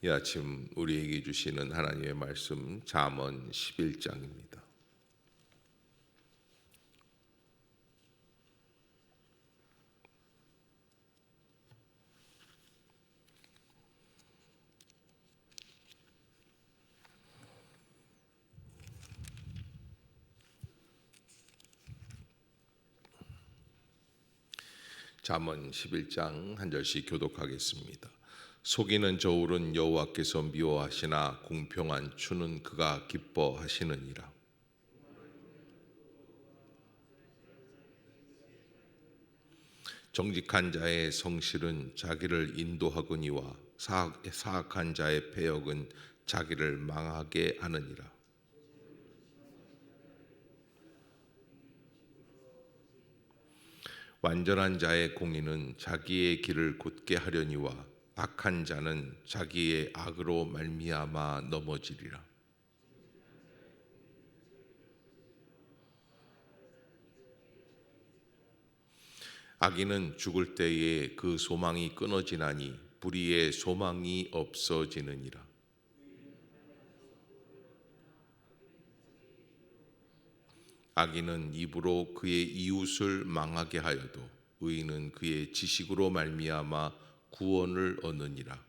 이 아침 우리에게 주시는 하나님의 말씀 잠언 11장입니다. 잠언 11장 한 절씩 교독하겠습니다. 속이는 저울은 여호와께서 미워하시나 공평한 추는 그가 기뻐하시느니라. 정직한 자의 성실은 자기를 인도하거니와 사악한 자의 패역은 자기를 망하게 하느니라. 완전한 자의 공의는 자기의 길을 곧게 하려니와 악한 자는 자기의 악으로 말미암아 넘어지리라. 악인은 죽을 때에 그 소망이 끊어지나니 불의의 소망이 없어지느니라. 악인은 입으로 그의 이웃을 망하게 하여도 의인은 그의 지식으로 말미암아 구원을 얻느니라.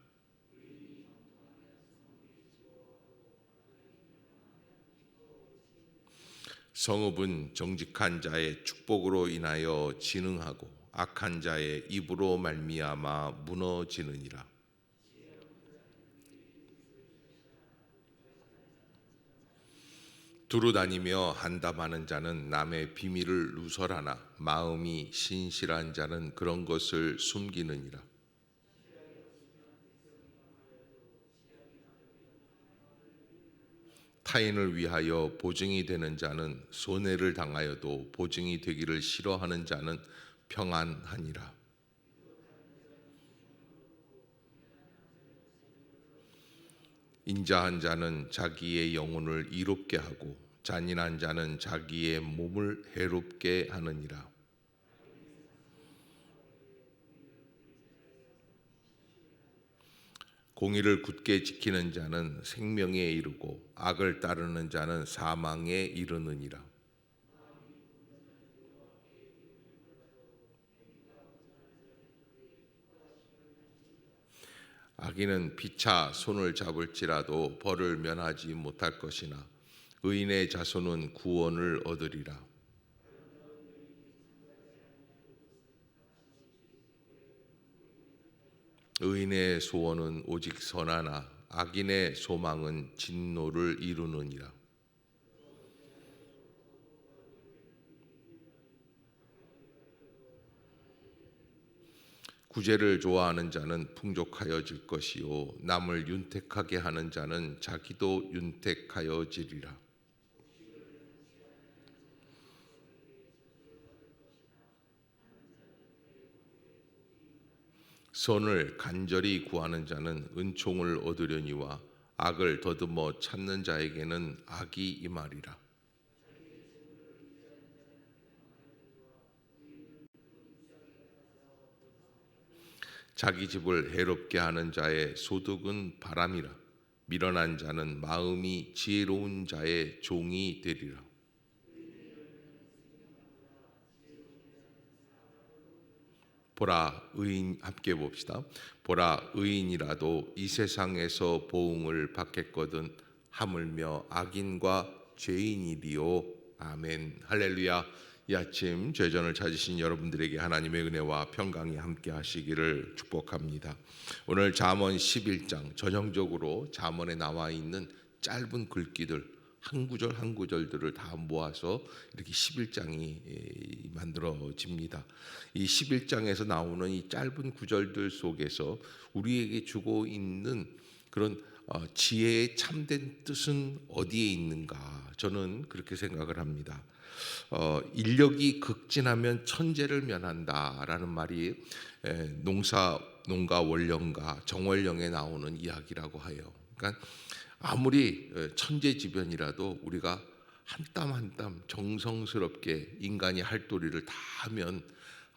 성읍은 정직한 자의 축복으로 인하여 진흥하고 악한 자의 입으로 말미암아 무너지느니라. 두루다니며 한담하는 자는 남의 비밀을 누설하나 마음이 신실한 자는 그런 것을 숨기느니라. 타인을 위하여 보증이 되는 자는 손해를 당하여도 보증이 되기를 싫어하는 자는 평안하니라. 인자한 자는 자기의 영혼을 이롭게 하고 잔인한 자는 자기의 몸을 해롭게 하느니라. 공의를 굳게 지키는 자는 생명에 이르고 악을 따르는 자는 사망에 이르느니라. 악인은 피차 손을 잡을지라도 벌을 면하지 못할 것이나 의인의 자손은 구원을 얻으리라. 의인의 소원은 오직 선하나 악인의 소망은 진노를 이루느니라. 구제를 좋아하는 자는 풍족하여질 것이요 남을 윤택하게 하는 자는 자기도 윤택하여지리라. 선을 간절히 구하는 자는 은총을 얻으려니와 악을 더듬어 찾는 자에게는 악이 임하리라. 자기 집을 해롭게 하는 자의 소득은 바람이라. 미련한 자는 마음이 지혜로운 자의 종이 되리라. 보라 의인 함께 봅시다. 보라 의인이라도 이 세상에서 보응을 받겠거든 하물며 악인과 죄인이리요. 아멘. 할렐루야. 이 아침 죄전을 찾으신 여러분들에게 하나님의 은혜와 평강이 함께 하시기를 축복합니다. 오늘 잠언 11장 전형적으로 잠언에 나와 있는 짧은 글귀들 한 구절 한 구절들을 다 모아서 이렇게 11장이 만들어집니다. 이 11장에서 나오는 이 짧은 구절들 속에서 우리에게 주고 있는 그런 지혜의 참된 뜻은 어디에 있는가? 저는 그렇게 생각을 합니다. 인력이 극진하면 천재를 면한다라는 말이 농가 원령가 정원령에 나오는 이야기라고 해요. 그러니까 아무리 천재지변이라도 우리가 한 땀 한 땀 정성스럽게 인간이 할 도리를 다 하면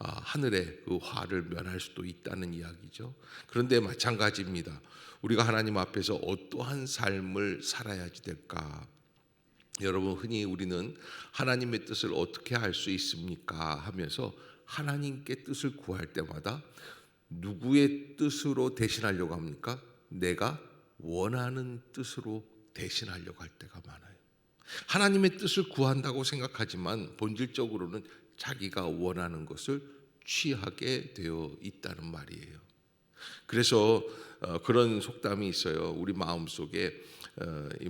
하늘의 그 화를 면할 수도 있다는 이야기죠. 그런데 마찬가지입니다. 우리가 하나님 앞에서 어떠한 삶을 살아야지 될까? 여러분, 흔히 우리는 하나님의 뜻을 어떻게 알 수 있습니까? 하면서 하나님께 뜻을 구할 때마다 누구의 뜻으로 대신하려고 합니까? 내가 원하는 뜻으로 대신하려고 할 때가 많아요. 하나님의 뜻을 구한다고 생각하지만 본질적으로는 자기가 원하는 것을 취하게 되어 있다는 말이에요. 그래서 그런 속담이 있어요. 우리 마음속에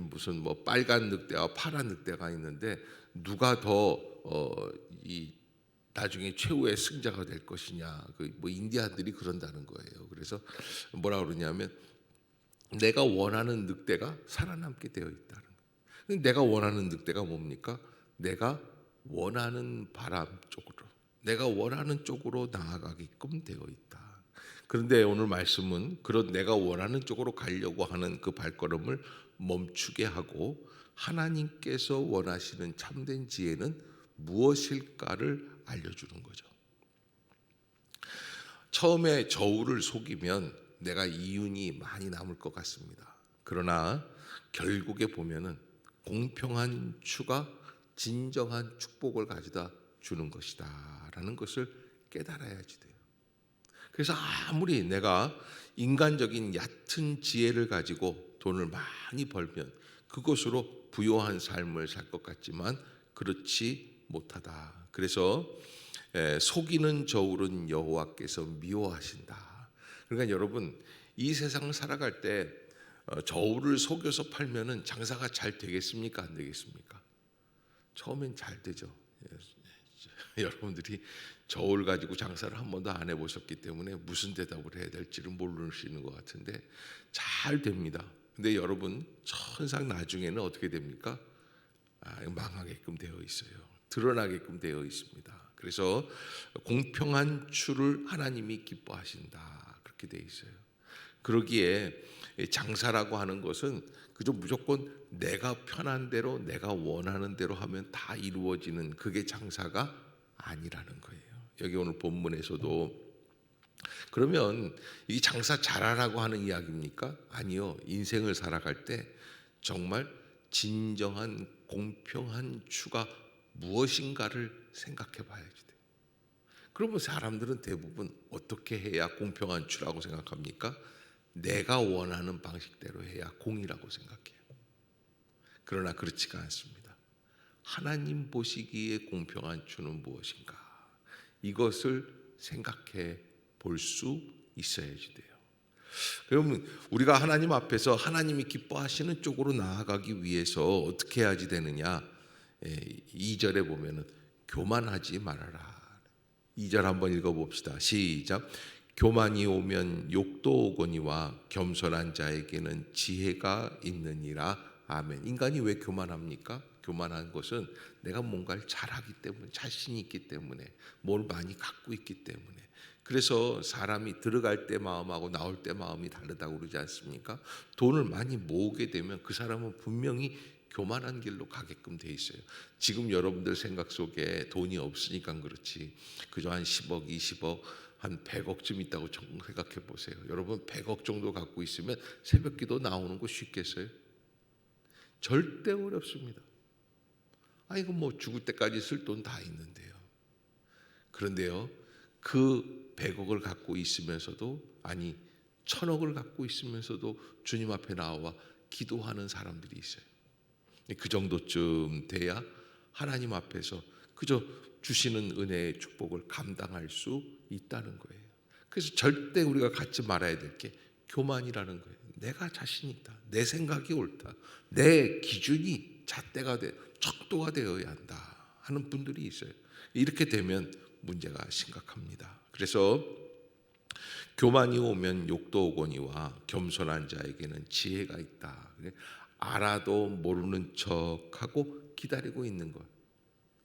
무슨 뭐 빨간 늑대와 파란 늑대가 있는데 누가 더 나중에 최후의 승자가 될 것이냐. 뭐 인디아들이 그런다는 거예요. 그래서 뭐라 그러냐면 내가 원하는 늑대가 살아남게 되어 있다는 거예요. 내가 원하는 늑대가 뭡니까? 내가 원하는 바람 쪽으로, 내가 원하는 쪽으로 나아가게끔 되어 있다. 그런데 오늘 말씀은 그런 내가 원하는 쪽으로 가려고 하는 그 발걸음을 멈추게 하고 하나님께서 원하시는 참된 지혜는 무엇일까를 알려주는 거죠. 처음에 저울을 속이면 내가 이윤이 많이 남을 것 같습니다. 그러나 결국에 보면은 공평한 추가 진정한 축복을 가져다 주는 것이다 라는 것을 깨달아야지 돼요. 그래서 아무리 내가 인간적인 얕은 지혜를 가지고 돈을 많이 벌면 그것으로 부요한 삶을 살 것 같지만 그렇지 못하다. 그래서 속이는 저울은 여호와께서 미워하신다. 그러니까 여러분, 이 세상을 살아갈 때 저울을 속여서 팔면은 장사가 잘 되겠습니까? 안 되겠습니까? 처음엔 잘 되죠. 여러분들이 저울 가지고 장사를 한 번도 안 해보셨기 때문에 무슨 대답을 해야 될지를 모르시는 것 같은데 잘 됩니다. 근데 여러분, 천상 나중에는 어떻게 됩니까? 망하게끔 되어 있어요. 드러나게끔 되어 있습니다. 그래서 공평한 추를 하나님이 기뻐하신다 그렇게 되어 있어요. 그러기에 장사라고 하는 것은 그저 무조건 내가 편한 대로 내가 원하는 대로 하면 다 이루어지는 그게 장사가 아니라는 거예요. 여기 오늘 본문에서도 그러면 이 장사 잘하라고 하는 이야기입니까? 아니요. 인생을 살아갈 때 정말 진정한 공평한 추가 무엇인가를 생각해 봐야지 돼요. 그러면 사람들은 대부분 어떻게 해야 공평한 추라고 생각합니까? 내가 원하는 방식대로 해야 공이라고 생각해요. 그러나 그렇지가 않습니다. 하나님 보시기에 공평한 추는 무엇인가? 이것을 생각해 볼 수 있어야지 돼요. 그러면 우리가 하나님 앞에서 하나님이 기뻐하시는 쪽으로 나아가기 위해서 어떻게 해야지 되느냐? 2절에 보면은 교만하지 말아라. 2절 한번 읽어봅시다. 시작. 교만이 오면 욕도 오거니와 겸손한 자에게는 지혜가 있느니라. 아멘. 인간이 왜 교만합니까? 교만한 것은 내가 뭔가를 잘하기 때문에, 자신이 있기 때문에, 뭘 많이 갖고 있기 때문에. 그래서 사람이 들어갈 때 마음하고 나올 때 마음이 다르다고 그러지 않습니까? 돈을 많이 모으게 되면 그 사람은 분명히 교만한 길로 가게끔 돼 있어요. 지금 여러분들 생각 속에 돈이 없으니까 그렇지, 그저 한 10억, 20억, 한 100억쯤 있다고 생각해 보세요. 여러분 100억 정도 갖고 있으면 새벽기도 나오는 거 쉽겠어요? 절대 어렵습니다. 이거 뭐 죽을 때까지 쓸 돈 다 있는데요. 그런데요, 그 100억을 갖고 있으면서도, 아니 1000억을 갖고 있으면서도 주님 앞에 나와 기도하는 사람들이 있어요. 그 정도쯤 돼야 하나님 앞에서 그저 주시는 은혜의 축복을 감당할 수 있다는 거예요. 그래서 절대 우리가 갖지 말아야 될 게 교만이라는 거예요. 내가 자신 있다, 내 생각이 옳다, 내 기준이 잣대가 척도가 되어야 한다 하는 분들이 있어요. 이렇게 되면 문제가 심각합니다. 그래서 교만이 오면 욕도 오거니와 겸손한 자에게는 지혜가 있다. 알아도 모르는 척하고 기다리고 있는 것,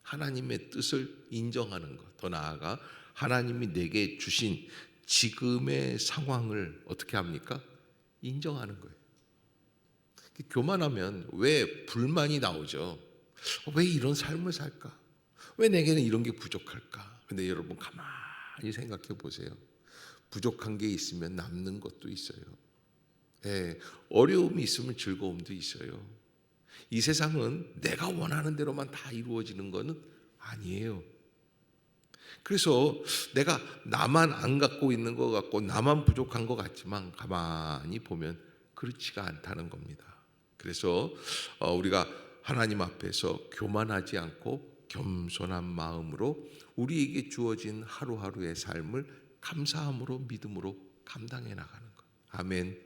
하나님의 뜻을 인정하는 것, 더 나아가 하나님이 내게 주신 지금의 상황을 어떻게 합니까? 인정하는 거예요. 교만하면 왜 불만이 나오죠? 왜 이런 삶을 살까? 왜 내게는 이런 게 부족할까? 근데 여러분 가만히 가만히 생각해 보세요. 부족한 게 있으면 남는 것도 있어요. 예, 어려움이 있으면 즐거움도 있어요. 이 세상은 내가 원하는 대로만 다 이루어지는 것은 아니에요. 그래서 내가 나만 안 갖고 있는 것 같고 나만 부족한 것 같지만 가만히 보면 그렇지가 않다는 겁니다. 그래서 우리가 하나님 앞에서 교만하지 않고 겸손한 마음으로 우리에게 주어진 하루하루의 삶을 감사함으로 믿음으로 감당해 나가는 것. 아멘.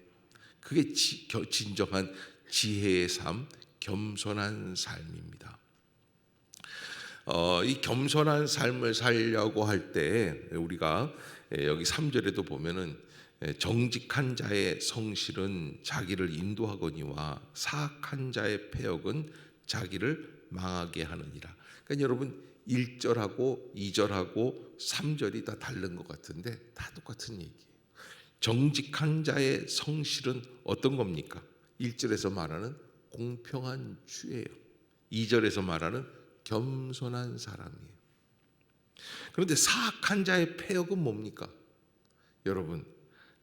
그게 진정한 지혜의 삶, 겸손한 삶입니다. 이 겸손한 삶을 살려고 할 때 우리가 여기 3절에도 보면은 정직한 자의 성실은 자기를 인도하거니와 사악한 자의 패역은 자기를 망하게 하느니라. 그러니까 여러분 1절하고 2절하고 3절이 다 다른 것 같은데 다 똑같은 얘기예요. 정직한 자의 성실은 어떤 겁니까? 1절에서 말하는 공평한 주예요. 2절에서 말하는 겸손한 사람이에요. 그런데 사악한 자의 패역은 뭡니까? 여러분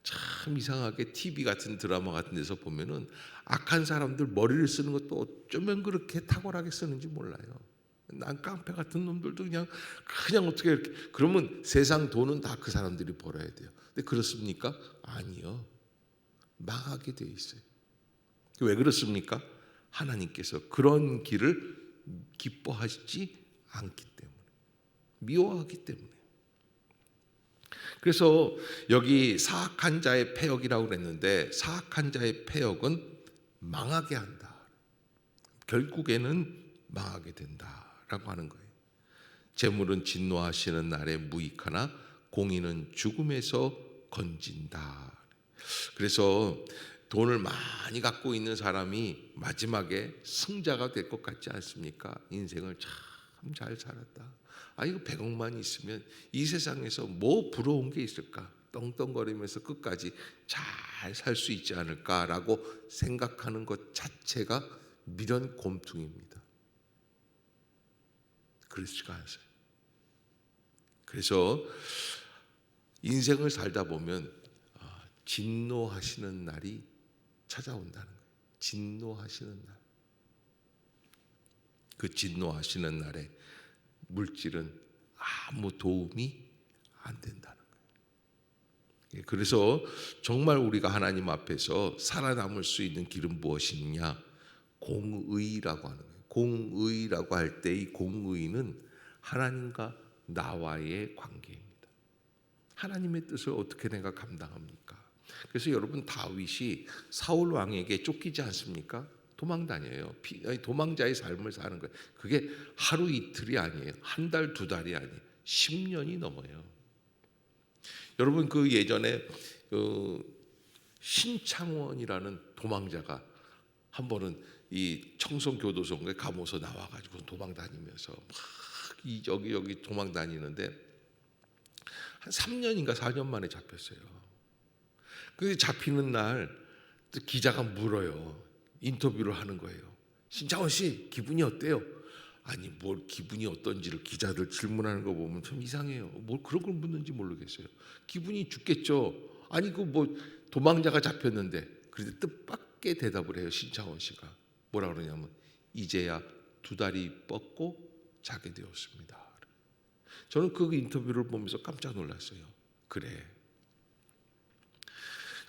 참 이상하게 TV 같은 드라마 같은 데서 보면은 악한 사람들 머리를 쓰는 것도 어쩌면 그렇게 탁월하게 쓰는지 몰라요. 난 깡패 같은 놈들도 그냥 어떻게 이렇게 그러면 세상 돈은 다 그 사람들이 벌어야 돼요. 근데 그렇습니까? 아니요. 망하게 돼 있어요. 왜 그렇습니까? 하나님께서 그런 길을 기뻐하시지 않기 때문에, 미워하기 때문에. 그래서 여기 사악한 자의 패역이라고 그랬는데 사악한 자의 패역은 망하게 한다. 결국에는 망하게 된다라고 하는 거예요. 재물은 진노하시는 날에 무익하나 공의는 죽음에서 건진다. 그래서 돈을 많이 갖고 있는 사람이 마지막에 승자가 될 것 같지 않습니까? 인생을 참 잘 살았다. 이거 100억만 있으면 이 세상에서 뭐 부러운 게 있을까? 떵떵거리면서 끝까지 잘 살 수 있지 않을까라고 생각하는 것 자체가 미련 곰퉁입니다. 그렇지가 않아요. 그래서 인생을 살다 보면 진노하시는 날이 찾아온다는 거예요. 진노하시는 날. 그 진노하시는 날에 물질은 아무 도움이 안 된다는 거예요. 그래서 정말 우리가 하나님 앞에서 살아남을 수 있는 길은 무엇이냐? 공의라고 하는 거예요. 공의라고 할 때 이 공의는 하나님과 나와의 관계입니다. 하나님의 뜻을 어떻게 내가 감당합니까? 그래서 여러분 다윗이 사울 왕에게 쫓기지 않습니까? 도망 다녀요. 도망자의 삶을 사는 거예요. 그게 하루 이틀이 아니에요. 한 달, 두 달이 아니에요. 10년이 넘어요. 여러분 그 예전에 신창원이라는 도망자가 한 번은 이 청송교도소에 감옥에서 나와가지고 도망 다니면서 막 여기 도망 다니는데 한 3년인가 4년 만에 잡혔어요. 그 잡히는 날 기자가 물어요. 인터뷰를 하는 거예요. 신창원 씨 기분이 어때요? 아니 뭘 기분이 어떤지를 기자들 질문하는 거 보면 참 이상해요. 뭘 그런 걸 묻는지 모르겠어요. 기분이 죽겠죠. 아니 그 뭐 도망자가 잡혔는데 그런데 뜻밖의 대답을 해요. 신창원 씨가 뭐라 그러냐면 이제야 두 다리 뻗고 자게 되었습니다. 저는 그 인터뷰를 보면서 깜짝 놀랐어요. 그래.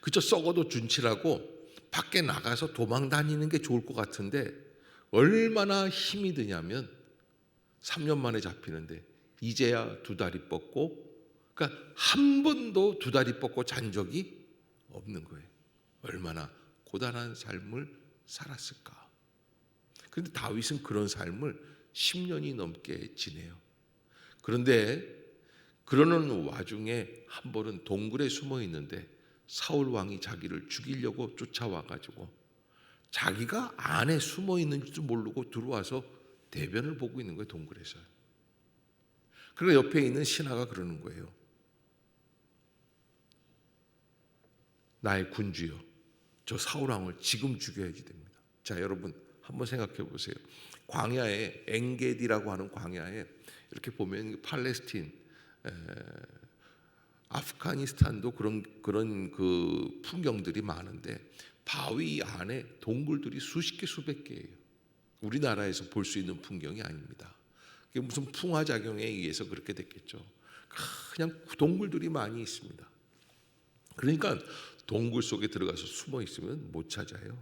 그저 썩어도 준치라고 밖에 나가서 도망 다니는 게 좋을 것 같은데 얼마나 힘이 드냐면 3년 만에 잡히는데 이제야 두 다리 뻗고 그러니까 한 번도 두 다리 뻗고 잔 적이 없는 거예요. 얼마나 고단한 삶을 살았을까. 그런데 다윗은 그런 삶을 10년이 넘게 지내요. 그런데 그러는 와중에 한 번은 동굴에 숨어 있는데 사울 왕이 자기를 죽이려고 쫓아와 가지고 자기가 안에 숨어 있는 줄도 모르고 들어와서 대변을 보고 있는 거예요. 동굴에서. 그리고 옆에 있는 신하가 그러는 거예요. 나의 군주여, 저 사울 왕을 지금 죽여야지 됩니다. 자, 여러분 한번 생각해 보세요. 광야에 엔게디라고 하는 광야에 이렇게 보면 팔레스틴 아프가니스탄도 그런 그 풍경들이 많은데 바위 안에 동굴들이 수십 개 수백 개예요. 우리나라에서 볼 수 있는 풍경이 아닙니다. 그게 무슨 풍화작용에 의해서 그렇게 됐겠죠. 그냥 동굴들이 많이 있습니다. 그러니까 동굴 속에 들어가서 숨어 있으면 못 찾아요.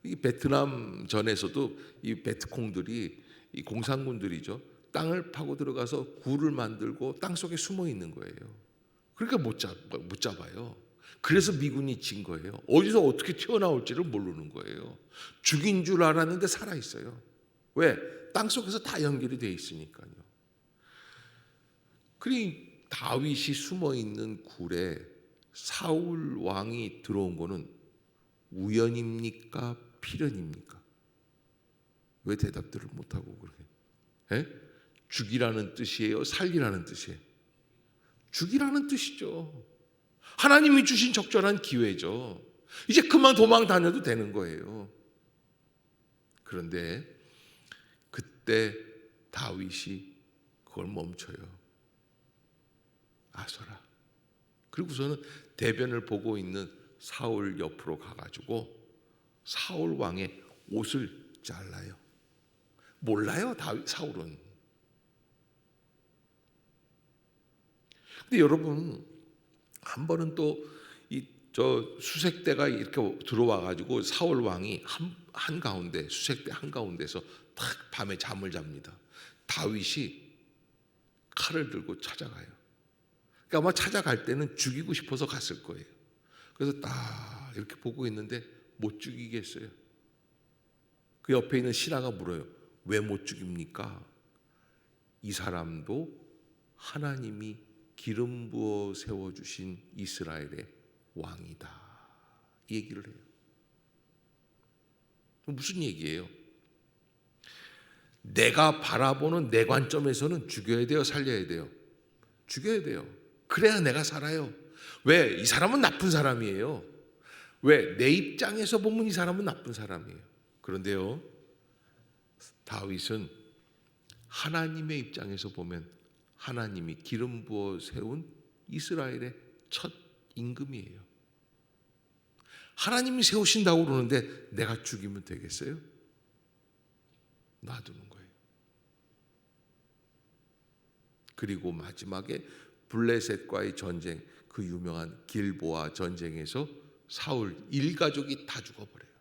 이 베트남 전에서도 이 베트콩들이 이 공산군들이죠. 땅을 파고 들어가서 굴을 만들고 땅 속에 숨어 있는 거예요. 그러니까 못 잡아요. 그래서 미군이 진 거예요. 어디서 어떻게 튀어나올지를 모르는 거예요. 죽인 줄 알았는데 살아 있어요. 왜? 땅 속에서 다 연결이 돼 있으니까요. 그러니 다윗이 숨어 있는 굴에 사울 왕이 들어온 거는 우연입니까? 필연입니까? 왜 대답들을 못하고 그렇게? 에? 죽이라는 뜻이에요? 살리라는 뜻이에요? 죽이라는 뜻이죠. 하나님이 주신 적절한 기회죠. 이제 그만 도망 다녀도 되는 거예요. 그런데 그때 다윗이 그걸 멈춰요. 아서라. 그리고서는 대변을 보고 있는 사울 옆으로 가가지고 사울 왕의 옷을 잘라요. 몰라요, 사울은. 근데 여러분, 한 번은 또 저 수색대가 이렇게 들어와가지고 사울 왕이 한 가운데, 수색대 한 가운데서 탁 밤에 잠을 잡니다. 다윗이 칼을 들고 찾아가요. 그러니까 아마 찾아갈 때는 죽이고 싶어서 갔을 거예요. 그래서 딱 이렇게 보고 있는데 못 죽이겠어요. 그 옆에 있는 신하가 물어요. 왜 못 죽입니까? 이 사람도 하나님이 기름 부어 세워주신 이스라엘의 왕이다. 이 얘기를 해요. 무슨 얘기예요? 내가 바라보는 내 관점에서는 죽여야 돼요? 살려야 돼요? 죽여야 돼요. 그래야 내가 살아요. 왜? 이 사람은 나쁜 사람이에요. 왜? 내 입장에서 보면 이 사람은 나쁜 사람이에요. 그런데요, 다윗은 하나님의 입장에서 보면 하나님이 기름 부어 세운 이스라엘의 첫 임금이에요. 하나님이 세우신다고 그러는데 내가 죽이면 되겠어요? 놔두는 거예요. 그리고 마지막에 블레셋과의 전쟁, 그 유명한 길보아 전쟁에서 사울 일가족이 다 죽어버려요.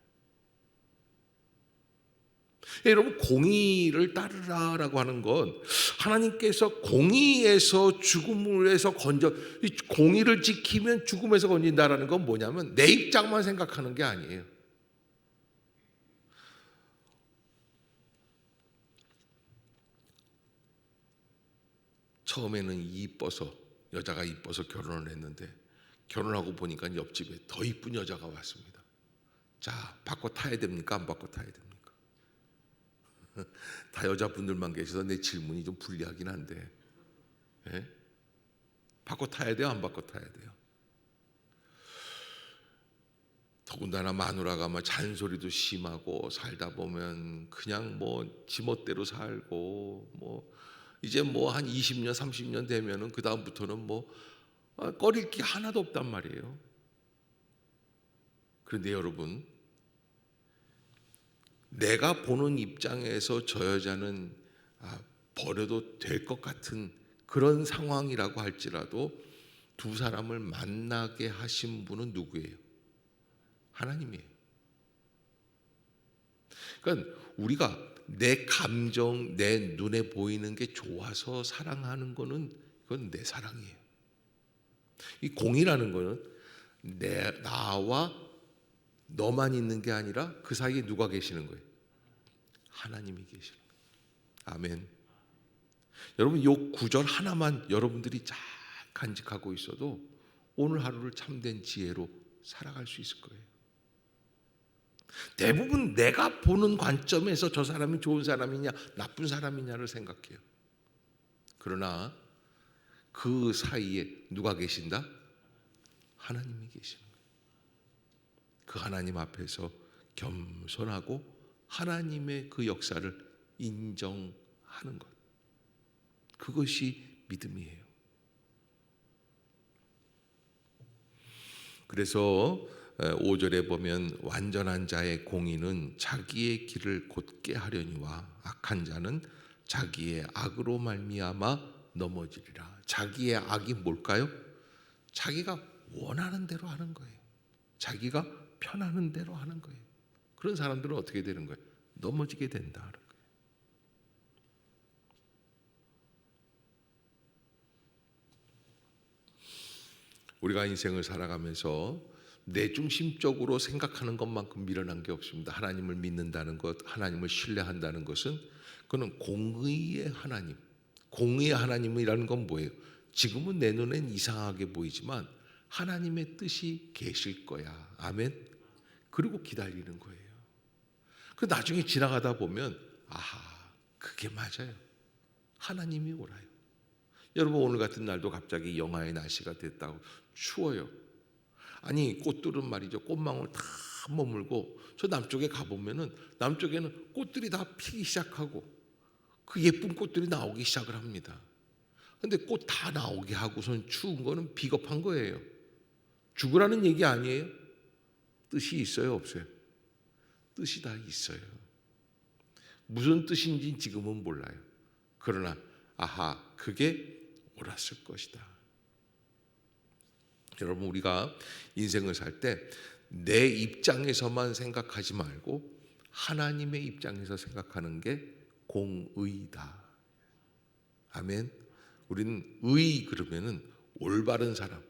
여러분, 공의를 따르라라고 하는 건 하나님께서 공의에서 죽음에서 공의를 지키면 죽음에서 건진다라는 건 뭐냐면 내 입장만 생각하는 게 아니에요. 처음에는 여자가 이뻐서 결혼을 했는데 결혼하고 보니까 옆집에 더 이쁜 여자가 왔습니다. 자, 바꿔 타야 됩니까? 안 바꿔 타야 됩니까? 다 여자분들만 계셔서 내 질문이 좀 불리하긴 한데, 예? 바꿔 타야 돼요? 안 바꿔 타야 돼요? 더군다나 마누라가 막 잔소리도 심하고 살다 보면 그냥 뭐 지멋대로 살고 뭐 이제 뭐 한 20년 30년 되면은 그 다음부터는 뭐 꺼릴 게 하나도 없단 말이에요. 그런데 여러분, 내가 보는 입장에서 저 여자는 버려도 될 것 같은 그런 상황이라고 할지라도 두 사람을 만나게 하신 분은 누구예요? 하나님이에요. 그러니까 우리가 내 감정, 내 눈에 보이는 게 좋아서 사랑하는 거는 그건 내 사랑이에요. 이 공이라는 거는 나와 너만 있는 게 아니라 그 사이에 누가 계시는 거예요? 하나님이 계시는 거예요. 아멘. 여러분, 이 구절 하나만 여러분들이 잘 간직하고 있어도 오늘 하루를 참된 지혜로 살아갈 수 있을 거예요. 대부분 내가 보는 관점에서 저 사람이 좋은 사람이냐 나쁜 사람이냐를 생각해요. 그러나 그 사이에 누가 계신다? 하나님이 계시는 거예요. 그 하나님 앞에서 겸손하고 하나님의 그 역사를 인정하는 것, 그것이 믿음이에요. 그래서 5절에 보면 완전한 자의 공의는 자기의 길을 곧게 하려니와 악한 자는 자기의 악으로 말미암아 넘어지리라. 자기의 악이 뭘까요? 자기가 원하는 대로 하는 거예요. 자기가 편하는 대로 하는 거예요. 그런 사람들은 어떻게 되는 거예요? 넘어지게 된다는 거예요. 우리가 인생을 살아가면서 내 중심적으로 생각하는 것만큼 미련한 게 없습니다. 하나님을 믿는다는 것, 하나님을 신뢰한다는 것은 그는 공의의 하나님, 공의의 하나님이라는 건 뭐예요? 지금은 내 눈엔 이상하게 보이지만 하나님의 뜻이 계실 거야. 아멘. 그리고 기다리는 거예요. 그 나중에 지나가다 보면 아하, 그게 맞아요. 하나님이 오라요. 여러분, 오늘 같은 날도 갑자기 영하의 날씨가 됐다고 추워요. 아니, 꽃들은 말이죠, 꽃망울 다 머물고 저 남쪽에 가보면은 남쪽에는 꽃들이 다 피기 시작하고 그 예쁜 꽃들이 나오기 시작을 합니다. 근데 꽃 다 나오게 하고선 추운 거는 비겁한 거예요. 죽으라는 얘기 아니에요. 뜻이 있어요, 없어요? 뜻이 다 있어요. 무슨 뜻인지 지금은 몰라요. 그러나 아하, 그게 옳았을 것이다. 여러분, 우리가 인생을 살 때 내 입장에서만 생각하지 말고 하나님의 입장에서 생각하는 게 공의다. 아멘. 우리는 의 그러면은 올바른 사람,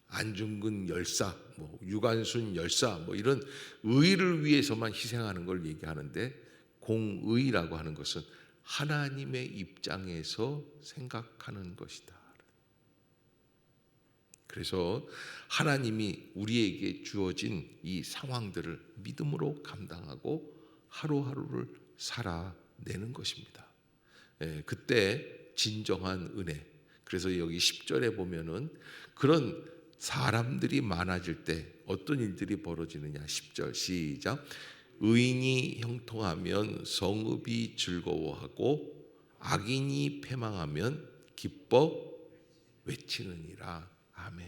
안중근 열사, 유관순 열사, 이런 의를 위해서만 희생하는 걸 얘기하는데, 공의라고 하는 것은 하나님의 입장에서 생각하는 것이다. 그래서 하나님이 우리에게 주어진 이 상황들을 믿음으로 감당하고 하루하루를 살아내는 것입니다. 그때 진정한 은혜. 그래서 여기 10절에 보면은 그런 사람들이 많아질 때 어떤 일들이 벌어지느냐. 10절 시작. 의인이 형통하면 성읍이 즐거워하고 악인이 패망하면 기뻐 외치느니라. 아멘.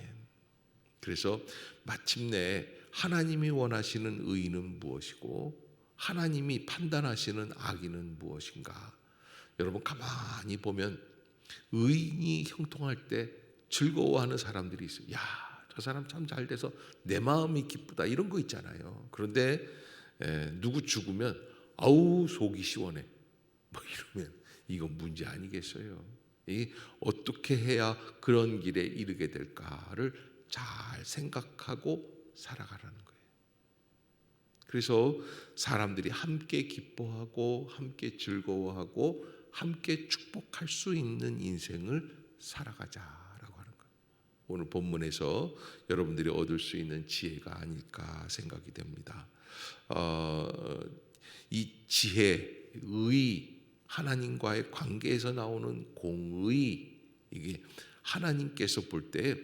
그래서 마침내 하나님이 원하시는 의인은 무엇이고 하나님이 판단하시는 악인은 무엇인가. 여러분, 가만히 보면 의인이 형통할 때 즐거워하는 사람들이 있어요. 야, 저 사람 참 잘 돼서 내 마음이 기쁘다, 이런 거 있잖아요. 그런데 누구 죽으면 아우 속이 시원해 이러면 이건 문제 아니겠어요? 어떻게 해야 그런 길에 이르게 될까를 잘 생각하고 살아가라는 거예요. 그래서 사람들이 함께 기뻐하고 함께 즐거워하고 함께 축복할 수 있는 인생을 살아가자라고 하는 거예요. 오늘 본문에서 여러분들이 얻을 수 있는 지혜가 아닐까 생각이 됩니다. 이 지혜, 의, 하나님과의 관계에서 나오는 공의, 이게 하나님께서 볼 때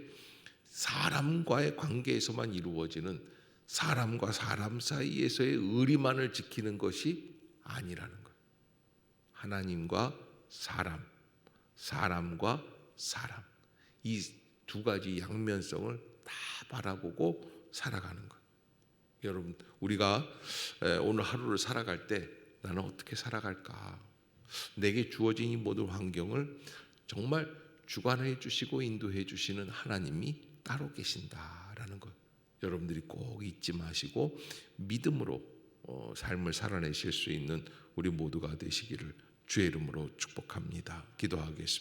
사람과의 관계에서만 이루어지는 사람과 사람 사이에서의 의리만을 지키는 것이 아니라는 거예요. 하나님과 사람, 사람과 사람, 이 두 가지 양면성을 다 바라보고 살아가는 거예요. 여러분, 우리가 오늘 하루를 살아갈 때 나는 어떻게 살아갈까? 내게 주어진 이 모든 환경을 정말 주관해 주시고 인도해 주시는 하나님이 따로 계신다라는 것, 여러분들이 꼭 잊지 마시고 믿음으로 삶을 살아내실 수 있는 우리 모두가 되시기를 주의 이름으로 축복합니다. 기도하겠습니다.